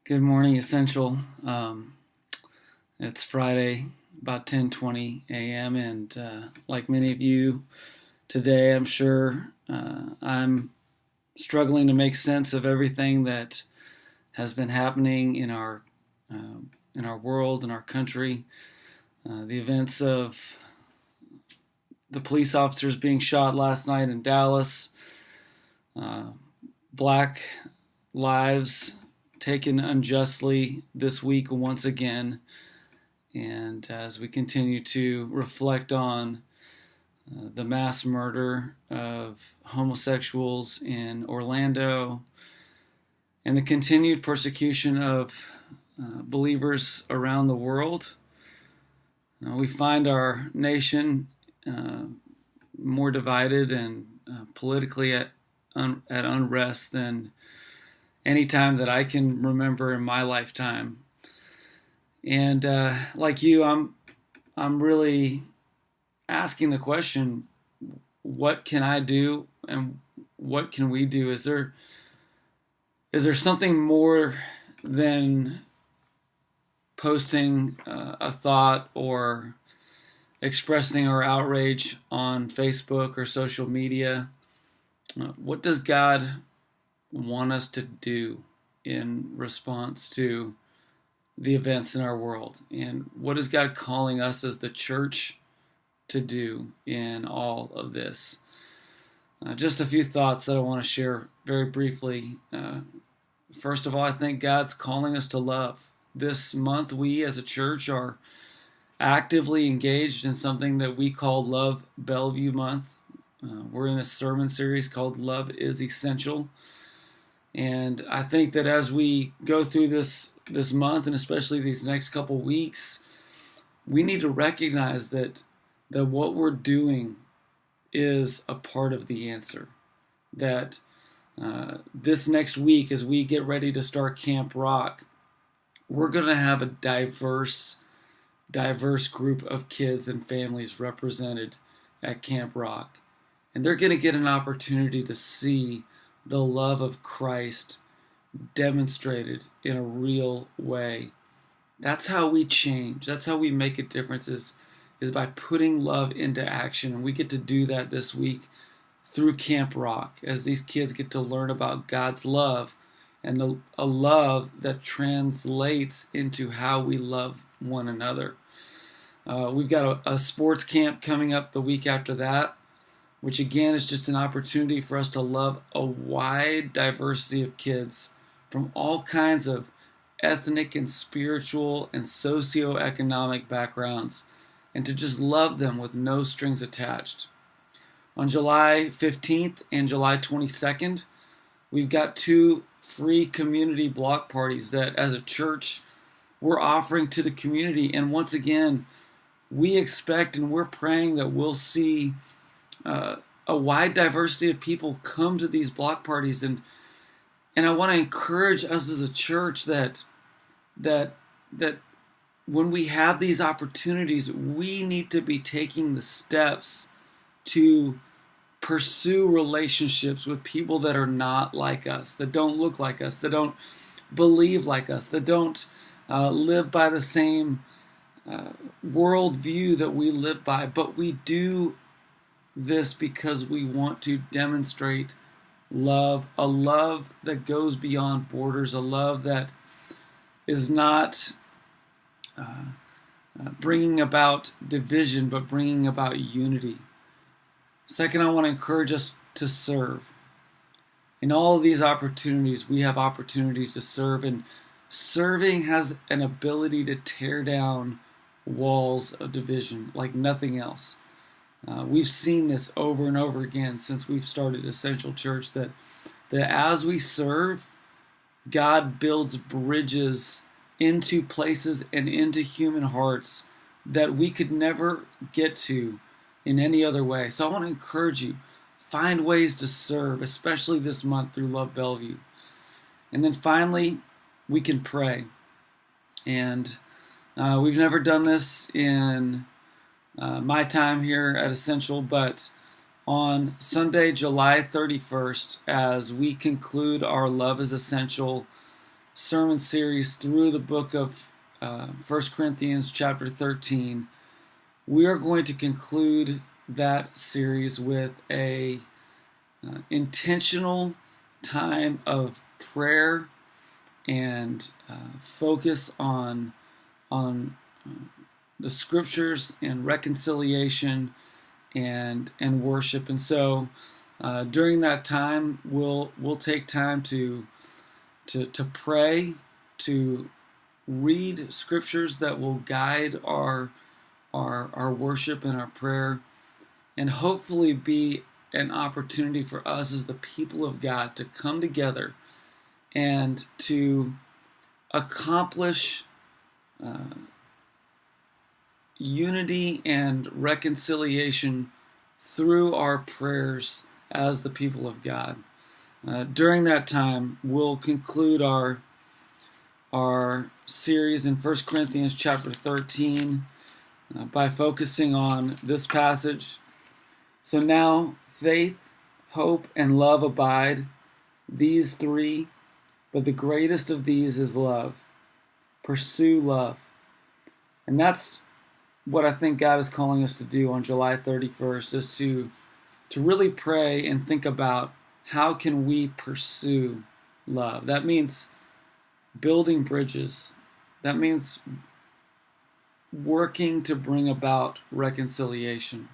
Good morning, Essential. It's Friday, about 10:20 a.m., and like many of you today, I'm sure I'm struggling to make sense of everything that has been happening in our world, in our country. The events of the police officers being shot last night in Dallas, uh, black lives taken unjustly this week once again. And as we continue to reflect on the mass murder of homosexuals in Orlando and the continued persecution of believers around the world, we find our nation more divided and politically at unrest than any time that I can remember in my lifetime. And like you, I'm really asking the question: what can I do, and what can we do? Is there something more than posting a thought or expressing our outrage on Facebook or social media? What does God want us to do in response to the events in our world? And what is God calling us as the church to do in all of this? Just a few thoughts that I want to share very briefly. First of all, I think God's calling us to love. This month, we as a church are actively engaged in something that we call Love Bellevue Month. We're in a sermon series called Love is Essential. And I think that as we go through this month, and especially these next couple weeks, we need to recognize that what we're doing is a part of the answer. That this next week, as we get ready to start Camp Rock, we're going to have a diverse group of kids and families represented at Camp Rock. And they're going to get an opportunity to see the love of Christ demonstrated in a real way. That's how we change. That's how we make a difference, is by putting love into action. And we get to do that this week through Camp Rock, as these kids get to learn about God's love, and a love that translates into how we love one another. We've got a sports camp coming up the week after that, which again is just an opportunity for us to love a wide diversity of kids from all kinds of ethnic and spiritual and socioeconomic backgrounds, and to just love them with no strings attached. On July 15th and July 22nd, we've got 2 free community block parties that as a church we're offering to the community. And once again, we expect and we're praying that we'll see a wide diversity of people come to these block parties, and I want to encourage us as a church that when we have these opportunities, we need to be taking the steps to pursue relationships with people that are not like us, that don't look like us, that don't believe like us, that don't live by the same worldview that we live by, but we do this because we want to demonstrate love, a love that goes beyond borders, a love that is not bringing about division, but bringing about unity. Second, I want to encourage us to serve. In all of these opportunities, we have opportunities to serve, and serving has an ability to tear down walls of division like nothing else. We've seen this over and over again since we've started Essential Church, that as we serve, God builds bridges into places and into human hearts that we could never get to in any other way. So I want to encourage you, find ways to serve, especially this month through Love Bellevue. And then finally, we can pray. And we've never done this in my time here at Essential, but on Sunday, July 31st, as we conclude our Love is Essential sermon series through the book of 1 Corinthians chapter 13. We are going to conclude that series with a intentional time of prayer and focus on the scriptures and reconciliation and worship. And so during that time, we'll take time to pray, to read scriptures that will guide our worship and our prayer, and hopefully be an opportunity for us as the people of God to come together and to accomplish unity and reconciliation through our prayers as the people of God. During that time, we'll conclude our series in 1 Corinthians chapter 13 by focusing on this passage. So now faith, hope, and love abide, these three, but the greatest of these is love. Pursue love. And that's what I think God is calling us to do on July 31st, is to really pray and think about how can we pursue love. That means building bridges. That means working to bring about reconciliation.